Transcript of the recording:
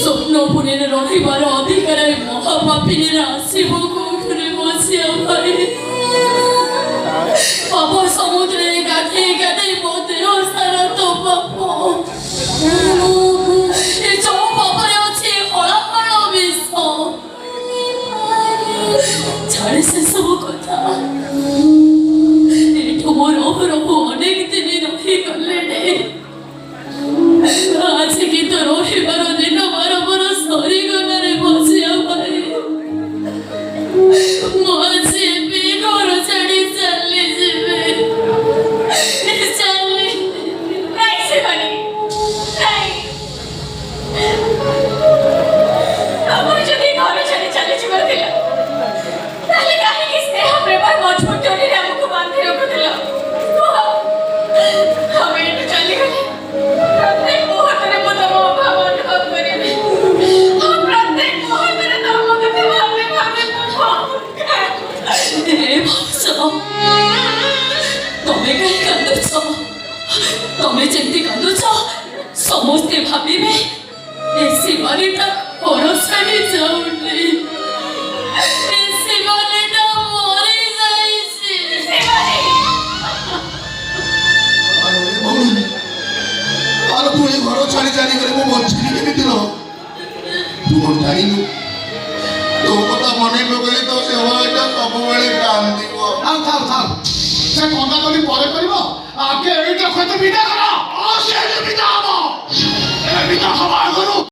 স্বপ্নপুরের রহিবার অধিকারে মহাপাপিনীরা আসিব কোঠরে বসিয়া ভাই পাপ সমুদ্রে গাধে গাধে মধ্যে সারা তো পাপ এ সব পাপরে আছে হলাহল বিষ ছাড়ে সেসব কথা এঠু মোর অহরহ অনেক দিনে রহিগলে আজ কিন্তু রহিবার দিন বরাবর সরিগলারে বসিয়া ভাই মাঝে বেঘর ছাড়ি চালি যাবে চালি আমার যদি ঘরে ছাড়ি চালি যাবার দিল তাহলে কাহিনী স্নেহ প্রেমার মজবুত জড়িয়ে আমাকে বাঁধে রেখে দিল আমি একটু চালি গেলে প্রত্যেক মুহূর্তের মতো ভাবন ভাব করে প্রত্যেক মুহূর্তের তোর মতো ভাবলে ভাবলে তুমি কাই কাঁদুছ তুমি যেমতি কাঁদুছ ସମସ୍ତେ ଭାବିବେ ଏ ଶିବାନୀଟା ପରଶ୍ରାଣୀ ଯାଉନି ଏ ଶିବାନୀଟା ମରି ଯାଇଛି আর তুই ঘর ছাড়ি জানি করে মো বঞ্চিনি কেমিতি লো তু কোন জানিনু তো কথা মনে পকাই তো সে হয়টা ସବୁବେଳେ কান্দিব থাম থাম থাম সে কথা কলি পরে করিব আগে এইটা কত বিদা কর সে বিদা হব এ বিদা হবার করু